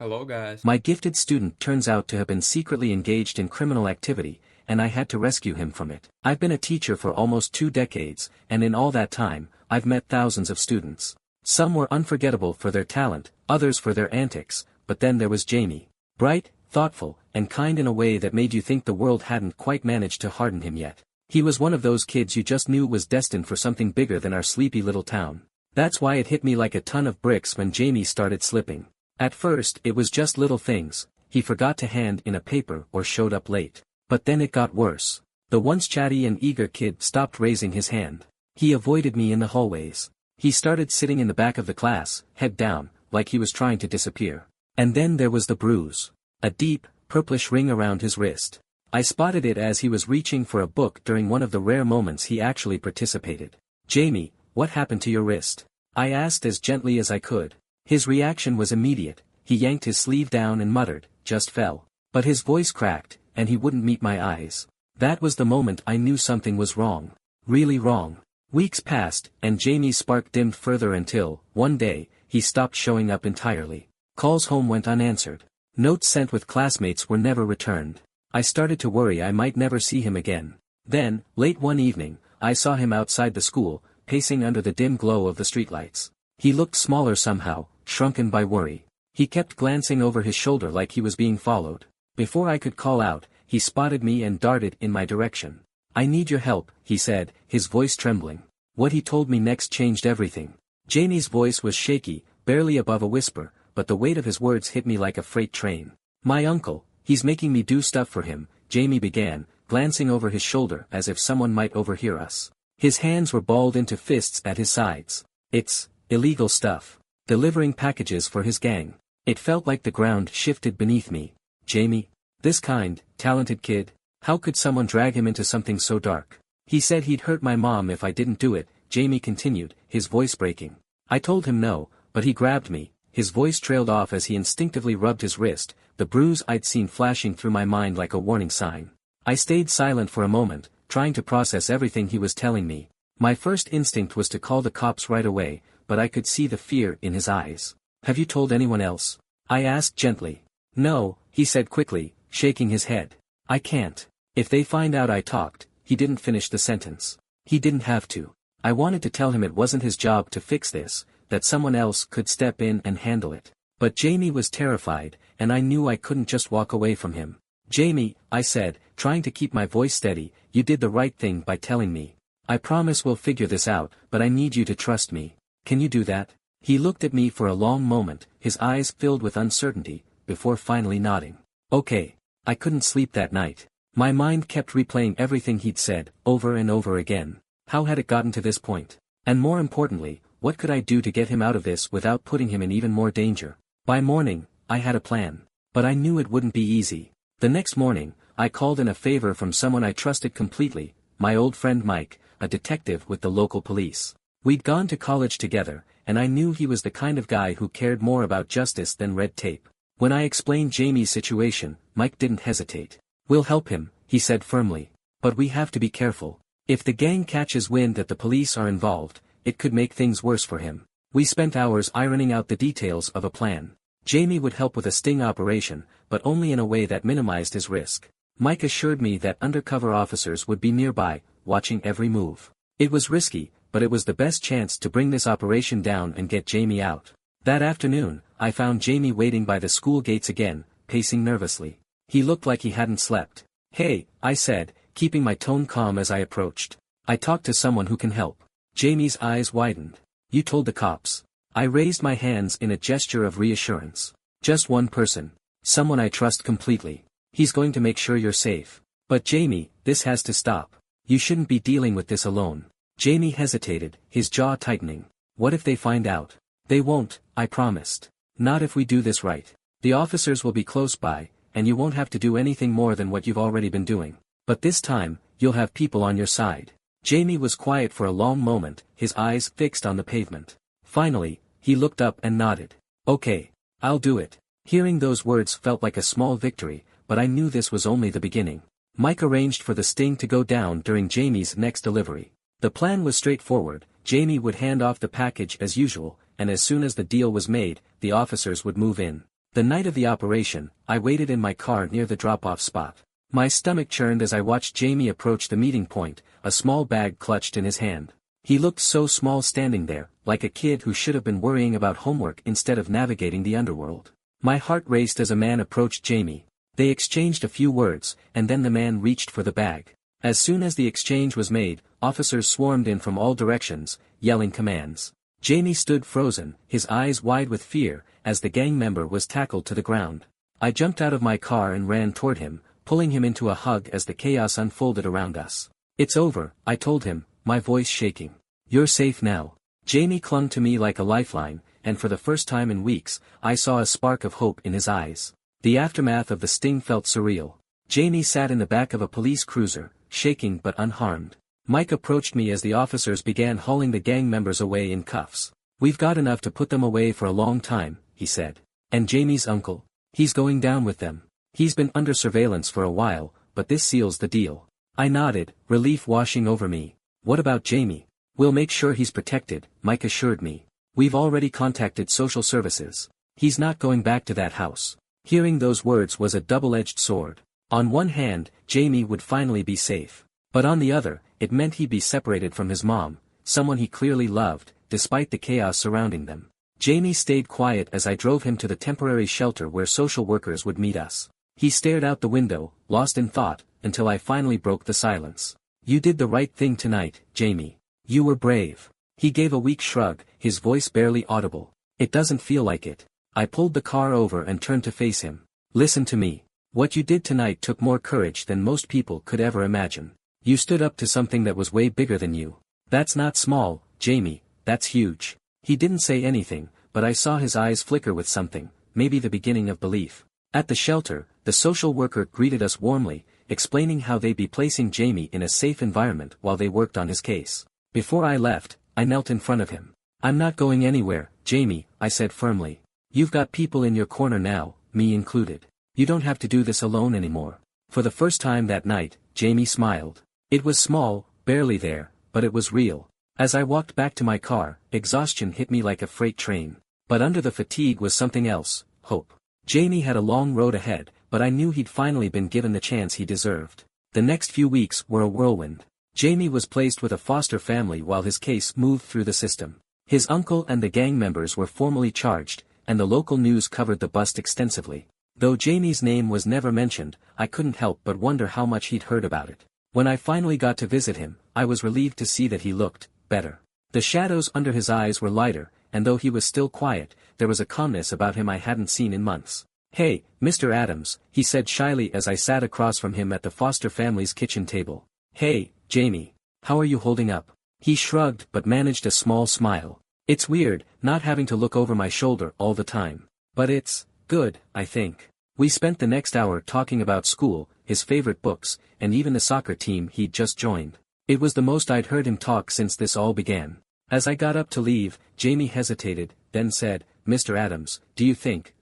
Hello guys. My gifted student turns out to have been secretly engaged in criminal activity, and I had to rescue him from it. I've been a teacher for almost 2 decades, and in all that time, I've met thousands of students. Some were unforgettable for their talent, others for their antics, but then there was Jamie. Bright, thoughtful, and kind in a way that made you think the world hadn't quite managed to harden him yet. He was one of those kids you just knew was destined for something bigger than our sleepy little town. That's why it hit me like a ton of bricks when Jamie started slipping. At first it was just little things, he forgot to hand in a paper or showed up late. But then it got worse. The once chatty and eager kid stopped raising his hand. He avoided me in the hallways. He started sitting in the back of the class, head down, like he was trying to disappear. And then there was the bruise. A deep, purplish ring around his wrist. I spotted it as he was reaching for a book during one of the rare moments he actually participated. "Jamie, what happened to your wrist?" I asked as gently as I could. His reaction was immediate. He yanked his sleeve down and muttered, "Just fell." But his voice cracked, and he wouldn't meet my eyes. That was the moment I knew something was wrong. Really wrong. Weeks passed, and Jamie's spark dimmed further until, one day, he stopped showing up entirely. Calls home went unanswered. Notes sent with classmates were never returned. I started to worry I might never see him again. Then, late one evening, I saw him outside the school, pacing under the dim glow of the streetlights. He looked smaller somehow, shrunken by worry. He kept glancing over his shoulder like he was being followed. Before I could call out, he spotted me and darted in my direction. "I need your help," he said, his voice trembling. What he told me next changed everything. Jamie's voice was shaky, barely above a whisper, but the weight of his words hit me like a freight train. "My uncle, he's making me do stuff for him," Jamie began, glancing over his shoulder as if someone might overhear us. His hands were balled into fists at his sides. "It's illegal stuff. Delivering packages for his gang." It felt like the ground shifted beneath me. Jamie? This kind, talented kid? How could someone drag him into something so dark? "He said he'd hurt my mom if I didn't do it," Jamie continued, his voice breaking. I told him no, but he grabbed me. His voice trailed off as he instinctively rubbed his wrist, the bruise I'd seen flashing through my mind like a warning sign. I stayed silent for a moment, trying to process everything he was telling me. My first instinct was to call the cops right away, but I could see the fear in his eyes. "Have you told anyone else?" I asked gently. "No," he said quickly, shaking his head. "I can't. If they find out I talked," he didn't finish the sentence. He didn't have to. I wanted to tell him it wasn't his job to fix this, that someone else could step in and handle it. But Jamie was terrified, and I knew I couldn't just walk away from him. "Jamie," I said, trying to keep my voice steady, "you did the right thing by telling me. I promise we'll figure this out, but I need you to trust me. Can you do that?" He looked at me for a long moment, his eyes filled with uncertainty, before finally nodding. "Okay." I couldn't sleep that night. My mind kept replaying everything he'd said, over and over again. How had it gotten to this point? And more importantly, what could I do to get him out of this without putting him in even more danger? By morning, I had a plan. But I knew it wouldn't be easy. The next morning, I called in a favor from someone I trusted completely, my old friend Mike, a detective with the local police. We'd gone to college together, and I knew he was the kind of guy who cared more about justice than red tape. When I explained Jamie's situation, Mike didn't hesitate. "We'll help him," he said firmly. "But we have to be careful. If the gang catches wind that the police are involved, it could make things worse for him." We spent hours ironing out the details of a plan. Jamie would help with a sting operation, but only in a way that minimized his risk. Mike assured me that undercover officers would be nearby, watching every move. It was risky, but it was the best chance to bring this operation down and get Jamie out. That afternoon, I found Jamie waiting by the school gates again, pacing nervously. He looked like he hadn't slept. "Hey," I said, keeping my tone calm as I approached. "I talked to someone who can help." Jamie's eyes widened. "You told the cops?" I raised my hands in a gesture of reassurance. "Just one person. Someone I trust completely. He's going to make sure you're safe." "But Jamie, this has to stop. You shouldn't be dealing with this alone." Jamie hesitated, his jaw tightening. "What if they find out?" "They won't," I promised. "Not if we do this right. The officers will be close by, and you won't have to do anything more than what you've already been doing. But this time, you'll have people on your side." Jamie was quiet for a long moment, his eyes fixed on the pavement. Finally, he looked up and nodded. "Okay. I'll do it." Hearing those words felt like a small victory, but I knew this was only the beginning. Mike arranged for the sting to go down during Jamie's next delivery. The plan was straightforward. Jamie would hand off the package as usual, and as soon as the deal was made, the officers would move in. The night of the operation, I waited in my car near the drop-off spot. My stomach churned as I watched Jamie approach the meeting point, a small bag clutched in his hand. He looked so small standing there, like a kid who should have been worrying about homework instead of navigating the underworld. My heart raced as a man approached Jamie. They exchanged a few words, and then the man reached for the bag. As soon as the exchange was made, officers swarmed in from all directions, yelling commands. Jamie stood frozen, his eyes wide with fear, as the gang member was tackled to the ground. I jumped out of my car and ran toward him, pulling him into a hug as the chaos unfolded around us. "It's over," I told him, my voice shaking. "You're safe now." Jamie clung to me like a lifeline, and for the first time in weeks, I saw a spark of hope in his eyes. The aftermath of the sting felt surreal. Jamie sat in the back of a police cruiser, shaking but unharmed. Mike approached me as the officers began hauling the gang members away in cuffs. "We've got enough to put them away for a long time," he said. "And Jamie's uncle? He's going down with them. He's been under surveillance for a while, but this seals the deal." I nodded, relief washing over me. "What about Jamie?" "We'll make sure he's protected," Mike assured me. "We've already contacted social services. He's not going back to that house." Hearing those words was a double-edged sword. On one hand, Jamie would finally be safe. But on the other, it meant he'd be separated from his mom, someone he clearly loved, despite the chaos surrounding them. Jamie stayed quiet as I drove him to the temporary shelter where social workers would meet us. He stared out the window, lost in thought, until I finally broke the silence. "You did the right thing tonight, Jamie. You were brave." He gave a weak shrug, his voice barely audible. "It doesn't feel like it." I pulled the car over and turned to face him. "Listen to me. What you did tonight took more courage than most people could ever imagine. You stood up to something that was way bigger than you. That's not small, Jamie, that's huge." He didn't say anything, but I saw his eyes flicker with something, maybe the beginning of belief. At the shelter, the social worker greeted us warmly, explaining how they'd be placing Jamie in a safe environment while they worked on his case. Before I left, I knelt in front of him. "I'm not going anywhere, Jamie," I said firmly. "You've got people in your corner now, me included. You don't have to do this alone anymore." For the first time that night, Jamie smiled. It was small, barely there, but it was real. As I walked back to my car, exhaustion hit me like a freight train. But under the fatigue was something else, hope. Jamie had a long road ahead, but I knew he'd finally been given the chance he deserved. The next few weeks were a whirlwind. Jamie was placed with a foster family while his case moved through the system. His uncle and the gang members were formally charged, and the local news covered the bust extensively. Though Jamie's name was never mentioned, I couldn't help but wonder how much he'd heard about it. When I finally got to visit him, I was relieved to see that he looked better. The shadows under his eyes were lighter, and though he was still quiet, there was a calmness about him I hadn't seen in months. "Hey, Mr. Adams," he said shyly as I sat across from him at the foster family's kitchen table. "Hey, Jamie. How are you holding up?" He shrugged but managed a small smile. "It's weird, not having to look over my shoulder all the time. But it's good, I think." We spent the next hour talking about school, his favorite books, and even the soccer team he'd just joined. It was the most I'd heard him talk since this all began. As I got up to leave, Jamie hesitated, then said, "Mr. Adams, do you think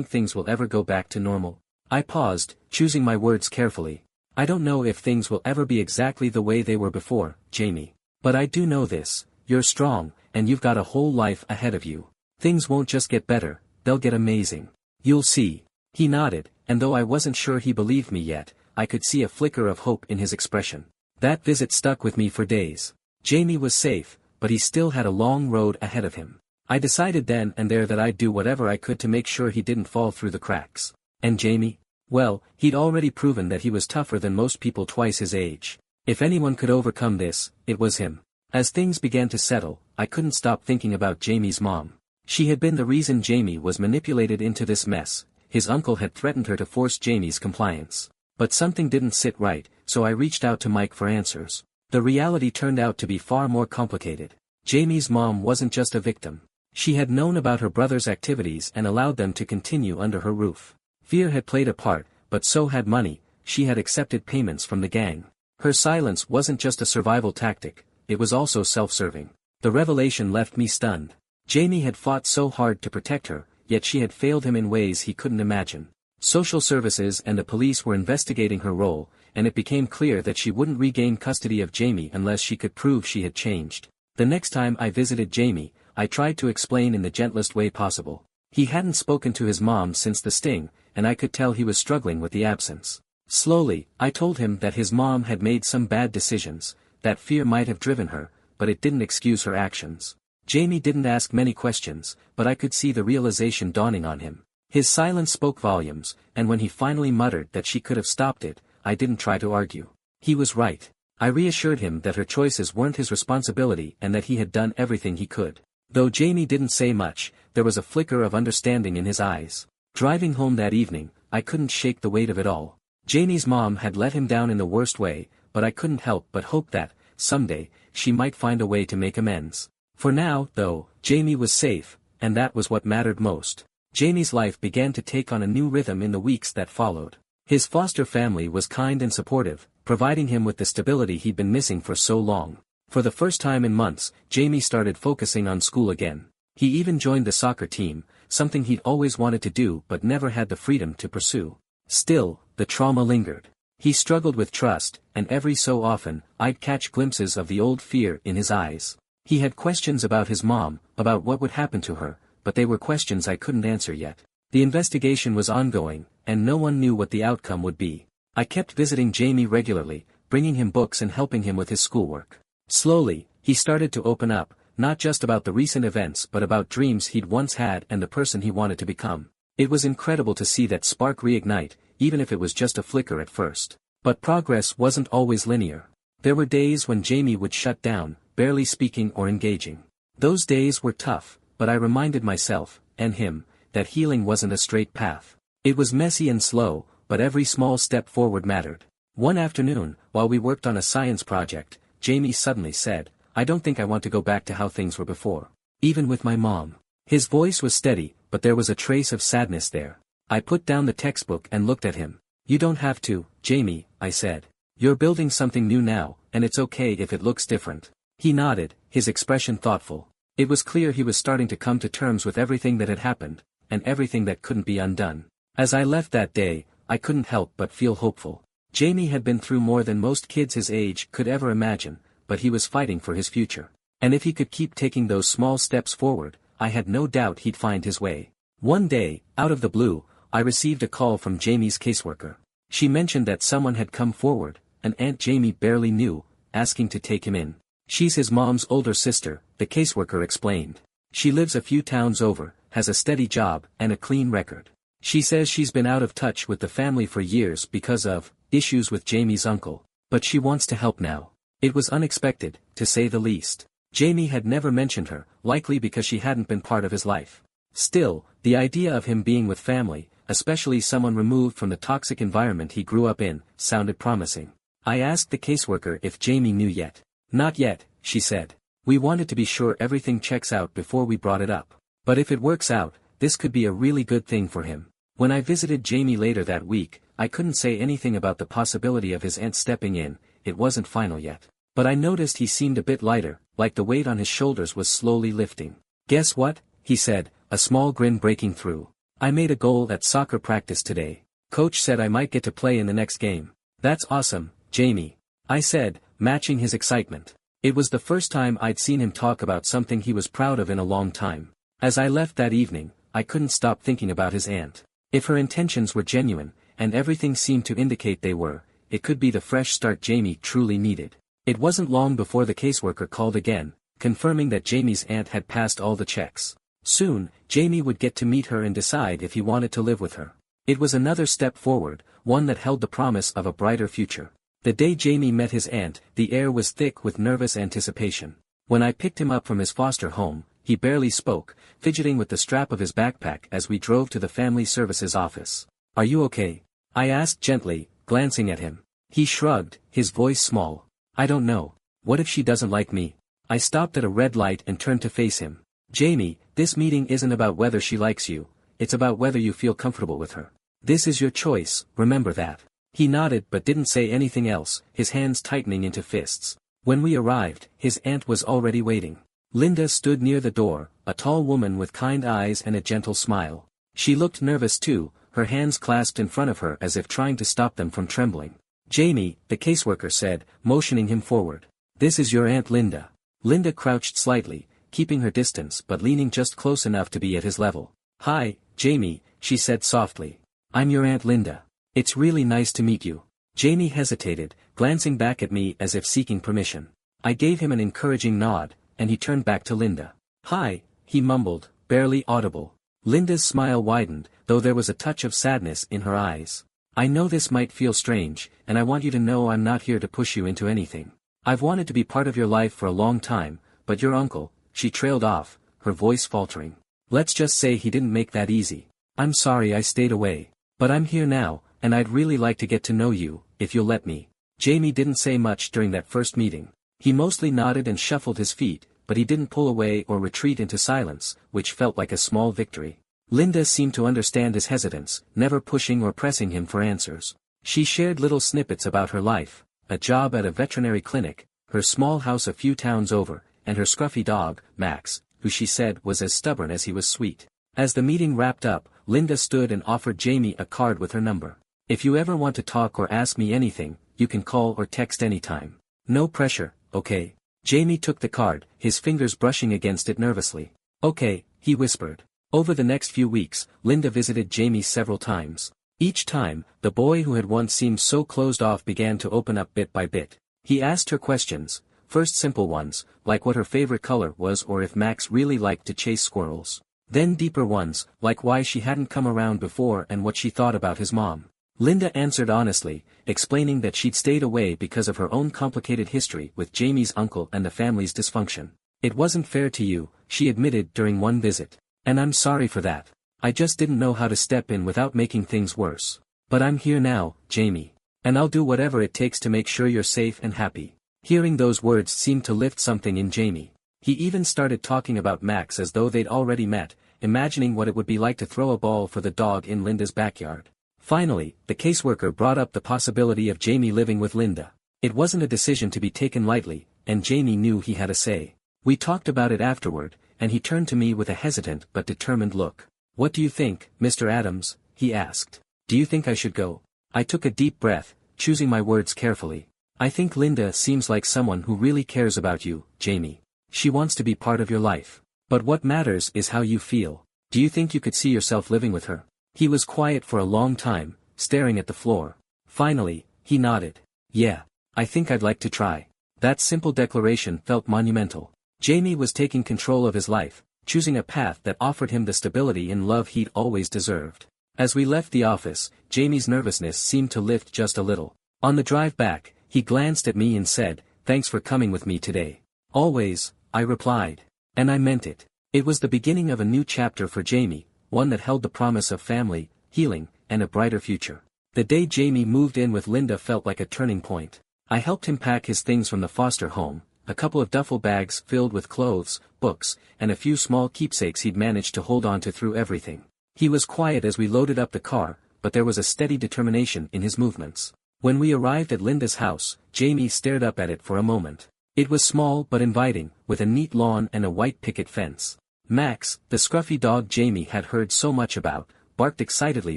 things will ever go back to normal?" I paused, choosing my words carefully. "I don't know if things will ever be exactly the way they were before, Jamie. But I do know this, you're strong, and you've got a whole life ahead of you. Things won't just get better, they'll get amazing. You'll see." He nodded, and though I wasn't sure he believed me yet, I could see a flicker of hope in his expression. That visit stuck with me for days. Jamie was safe, but he still had a long road ahead of him. I decided then and there that I'd do whatever I could to make sure he didn't fall through the cracks. And Jamie? Well, he'd already proven that he was tougher than most people twice his age. If anyone could overcome this, it was him. As things began to settle, I couldn't stop thinking about Jamie's mom. She had been the reason Jamie was manipulated into this mess. His uncle had threatened her to force Jamie's compliance. But something didn't sit right, so I reached out to Mike for answers. The reality turned out to be far more complicated. Jamie's mom wasn't just a victim. She had known about her brother's activities and allowed them to continue under her roof. Fear had played a part, but so had money. She had accepted payments from the gang. Her silence wasn't just a survival tactic, it was also self-serving. The revelation left me stunned. Jamie had fought so hard to protect her, yet she had failed him in ways he couldn't imagine. Social services and the police were investigating her role, and it became clear that she wouldn't regain custody of Jamie unless she could prove she had changed. The next time I visited Jamie, I tried to explain in the gentlest way possible. He hadn't spoken to his mom since the sting, and I could tell he was struggling with the absence. Slowly, I told him that his mom had made some bad decisions, that fear might have driven her, but it didn't excuse her actions. Jamie didn't ask many questions, but I could see the realization dawning on him. His silence spoke volumes, and when he finally muttered that she could have stopped it, I didn't try to argue. He was right. I reassured him that her choices weren't his responsibility and that he had done everything he could. Though Jamie didn't say much, there was a flicker of understanding in his eyes. Driving home that evening, I couldn't shake the weight of it all. Jamie's mom had let him down in the worst way, but I couldn't help but hope that, someday, she might find a way to make amends. For now, though, Jamie was safe, and that was what mattered most. Jamie's life began to take on a new rhythm in the weeks that followed. His foster family was kind and supportive, providing him with the stability he'd been missing for so long. For the first time in months, Jamie started focusing on school again. He even joined the soccer team, something he'd always wanted to do but never had the freedom to pursue. Still, the trauma lingered. He struggled with trust, and every so often, I'd catch glimpses of the old fear in his eyes. He had questions about his mom, about what would happen to her, but they were questions I couldn't answer yet. The investigation was ongoing, and no one knew what the outcome would be. I kept visiting Jamie regularly, bringing him books and helping him with his schoolwork. Slowly, he started to open up, not just about the recent events but about dreams he'd once had and the person he wanted to become. It was incredible to see that spark reignite, even if it was just a flicker at first. But progress wasn't always linear. There were days when Jamie would shut down, barely speaking or engaging. Those days were tough, but I reminded myself, and him, that healing wasn't a straight path. It was messy and slow, but every small step forward mattered. One afternoon, while we worked on a science project, Jamie suddenly said, "I don't think I want to go back to how things were before. Even with my mom." His voice was steady, but there was a trace of sadness there. I put down the textbook and looked at him. "You don't have to, Jamie," I said. "You're building something new now, and it's okay if it looks different." He nodded, his expression thoughtful. It was clear he was starting to come to terms with everything that had happened, and everything that couldn't be undone. As I left that day, I couldn't help but feel hopeful. Jamie had been through more than most kids his age could ever imagine, but he was fighting for his future. And if he could keep taking those small steps forward, I had no doubt he'd find his way. One day, out of the blue, I received a call from Jamie's caseworker. She mentioned that someone had come forward, an aunt Jamie barely knew, asking to take him in. "She's his mom's older sister," the caseworker explained. "She lives a few towns over, has a steady job, and a clean record. She says she's been out of touch with the family for years because of issues with Jamie's uncle, but she wants to help now." It was unexpected, to say the least. Jamie had never mentioned her, likely because she hadn't been part of his life. Still, the idea of him being with family, especially someone removed from the toxic environment he grew up in, sounded promising. I asked the caseworker if Jamie knew yet. "Not yet," she said. "We wanted to be sure everything checks out before we brought it up. But if it works out, this could be a really good thing for him." When I visited Jamie later that week, I couldn't say anything about the possibility of his aunt stepping in, it wasn't final yet. But I noticed he seemed a bit lighter, like the weight on his shoulders was slowly lifting. "Guess what?" he said, a small grin breaking through. "I made a goal at soccer practice today. Coach said I might get to play in the next game." "That's awesome, Jamie," I said, matching his excitement. It was the first time I'd seen him talk about something he was proud of in a long time. As I left that evening, I couldn't stop thinking about his aunt. If her intentions were genuine, and everything seemed to indicate they were, it could be the fresh start Jamie truly needed. It wasn't long before the caseworker called again, confirming that Jamie's aunt had passed all the checks. Soon, Jamie would get to meet her and decide if he wanted to live with her. It was another step forward, one that held the promise of a brighter future. The day Jamie met his aunt, the air was thick with nervous anticipation. When I picked him up from his foster home, he barely spoke, fidgeting with the strap of his backpack as we drove to the family services office. "Are you okay?" I asked gently, glancing at him. He shrugged, his voice small. "I don't know. What if she doesn't like me?" I stopped at a red light and turned to face him. "Jamie, this meeting isn't about whether she likes you, it's about whether you feel comfortable with her. This is your choice, remember that." He nodded but didn't say anything else, his hands tightening into fists. When we arrived, his aunt was already waiting. Linda stood near the door, a tall woman with kind eyes and a gentle smile. She looked nervous too, her hands clasped in front of her as if trying to stop them from trembling. "Jamie," the caseworker said, motioning him forward. "This is your Aunt Linda." Linda crouched slightly, keeping her distance but leaning just close enough to be at his level. "Hi, Jamie," she said softly. "I'm your Aunt Linda. It's really nice to meet you." Jamie hesitated, glancing back at me as if seeking permission. I gave him an encouraging nod, and he turned back to Linda. "Hi," he mumbled, barely audible. Linda's smile widened, though there was a touch of sadness in her eyes. "I know this might feel strange, and I want you to know I'm not here to push you into anything. I've wanted to be part of your life for a long time, but your uncle," she trailed off, her voice faltering. "Let's just say he didn't make that easy. I'm sorry I stayed away. But I'm here now, and I'd really like to get to know you, if you'll let me." Jamie didn't say much during that first meeting. He mostly nodded and shuffled his feet, but he didn't pull away or retreat into silence, which felt like a small victory. Linda seemed to understand his hesitance, never pushing or pressing him for answers. She shared little snippets about her life, a job at a veterinary clinic, her small house a few towns over, and her scruffy dog, Max, who she said was as stubborn as he was sweet. As the meeting wrapped up, Linda stood and offered Jamie a card with her number. "If you ever want to talk or ask me anything, you can call or text anytime. No pressure, okay?" Jamie took the card, his fingers brushing against it nervously. "Okay," he whispered. Over the next few weeks, Linda visited Jamie several times. Each time, the boy who had once seemed so closed off began to open up bit by bit. He asked her questions, first simple ones, like what her favorite color was or if Max really liked to chase squirrels. Then deeper ones, like why she hadn't come around before and what she thought about his mom. Linda answered honestly, explaining that she'd stayed away because of her own complicated history with Jamie's uncle and the family's dysfunction. "It wasn't fair to you," she admitted during one visit. "And I'm sorry for that. I just didn't know how to step in without making things worse. But I'm here now, Jamie. And I'll do whatever it takes to make sure you're safe and happy." Hearing those words seemed to lift something in Jamie. He even started talking about Max as though they'd already met, imagining what it would be like to throw a ball for the dog in Linda's backyard. Finally, the caseworker brought up the possibility of Jamie living with Linda. It wasn't a decision to be taken lightly, and Jamie knew he had a say. We talked about it afterward, and he turned to me with a hesitant but determined look. "What do you think, Mr. Adams?" he asked. "Do you think I should go?" I took a deep breath, choosing my words carefully. "I think Linda seems like someone who really cares about you, Jamie. She wants to be part of your life. But what matters is how you feel. Do you think you could see yourself living with her?" He was quiet for a long time, staring at the floor. Finally, he nodded. "Yeah, I think I'd like to try." That simple declaration felt monumental. Jamie was taking control of his life, choosing a path that offered him the stability and love he'd always deserved. As we left the office, Jamie's nervousness seemed to lift just a little. On the drive back, he glanced at me and said, "Thanks for coming with me today." "Always," I replied. And I meant it. It was the beginning of a new chapter for Jamie, one that held the promise of family, healing, and a brighter future. The day Jamie moved in with Linda felt like a turning point. I helped him pack his things from the foster home, a couple of duffel bags filled with clothes, books, and a few small keepsakes he'd managed to hold on to through everything. He was quiet as we loaded up the car, but there was a steady determination in his movements. When we arrived at Linda's house, Jamie stared up at it for a moment. It was small but inviting, with a neat lawn and a white picket fence. Max, the scruffy dog Jamie had heard so much about, barked excitedly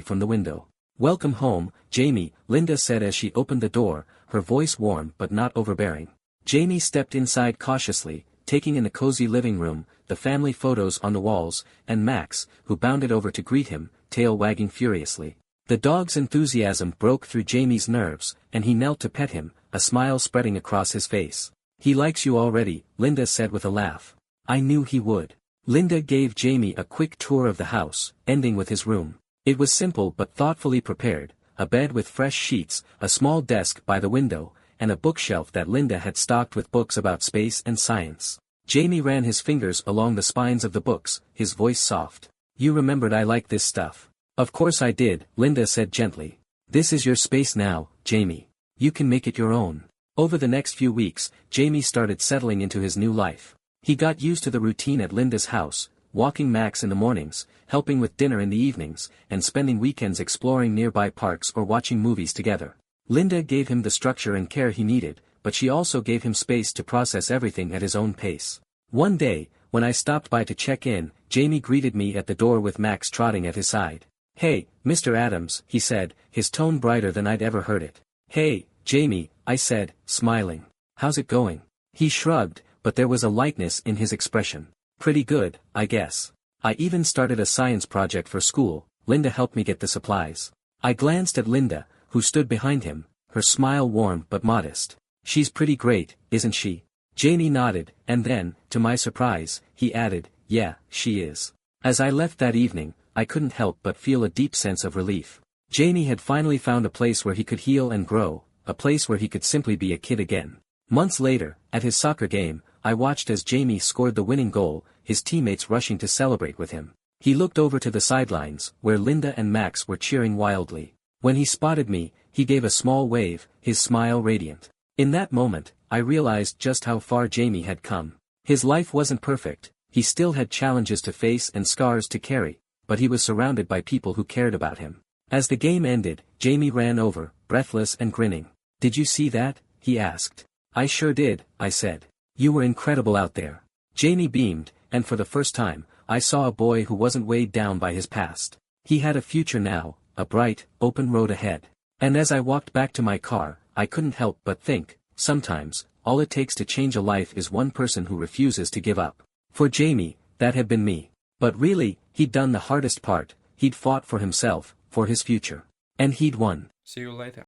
from the window. "Welcome home, Jamie," Linda said as she opened the door, her voice warm but not overbearing. Jamie stepped inside cautiously, taking in the cozy living room, the family photos on the walls, and Max, who bounded over to greet him, tail wagging furiously. The dog's enthusiasm broke through Jamie's nerves, and he knelt to pet him, a smile spreading across his face. "He likes you already," Linda said with a laugh. "I knew he would." Linda gave Jamie a quick tour of the house, ending with his room. It was simple but thoughtfully prepared, a bed with fresh sheets, a small desk by the window, and a bookshelf that Linda had stocked with books about space and science. Jamie ran his fingers along the spines of the books, his voice soft. "You remembered I like this stuff." "Of course I did," Linda said gently. "This is your space now, Jamie. You can make it your own." Over the next few weeks, Jamie started settling into his new life. He got used to the routine at Linda's house, walking Max in the mornings, helping with dinner in the evenings, and spending weekends exploring nearby parks or watching movies together. Linda gave him the structure and care he needed, but she also gave him space to process everything at his own pace. One day, when I stopped by to check in, Jamie greeted me at the door with Max trotting at his side. "Hey, Mr. Adams," he said, his tone brighter than I'd ever heard it. "Hey, Jamie," I said, smiling. "How's it going?" He shrugged, but there was a lightness in his expression. "Pretty good, I guess. I even started a science project for school. Linda helped me get the supplies. I glanced at Linda, who stood behind him, her smile warm but modest. She's pretty great, isn't she? Jamie nodded, and then, to my surprise, he added, yeah, she is. As I left that evening, I couldn't help but feel a deep sense of relief. Jamie had finally found a place where he could heal and grow, a place where he could simply be a kid again. Months later, at his soccer game, I watched as Jamie scored the winning goal, his teammates rushing to celebrate with him. He looked over to the sidelines, where Linda and Max were cheering wildly. When he spotted me, he gave a small wave, his smile radiant. In that moment, I realized just how far Jamie had come. His life wasn't perfect, he still had challenges to face and scars to carry, but he was surrounded by people who cared about him. As the game ended, Jamie ran over, breathless and grinning. Did you see that? He asked. I sure did, I said. You were incredible out there. Jamie beamed, and for the first time, I saw a boy who wasn't weighed down by his past. He had a future now, a bright, open road ahead. And as I walked back to my car, I couldn't help but think, sometimes, all it takes to change a life is one person who refuses to give up. For Jamie, that had been me. But really, he'd done the hardest part, he'd fought for himself, for his future. And he'd won. See you later.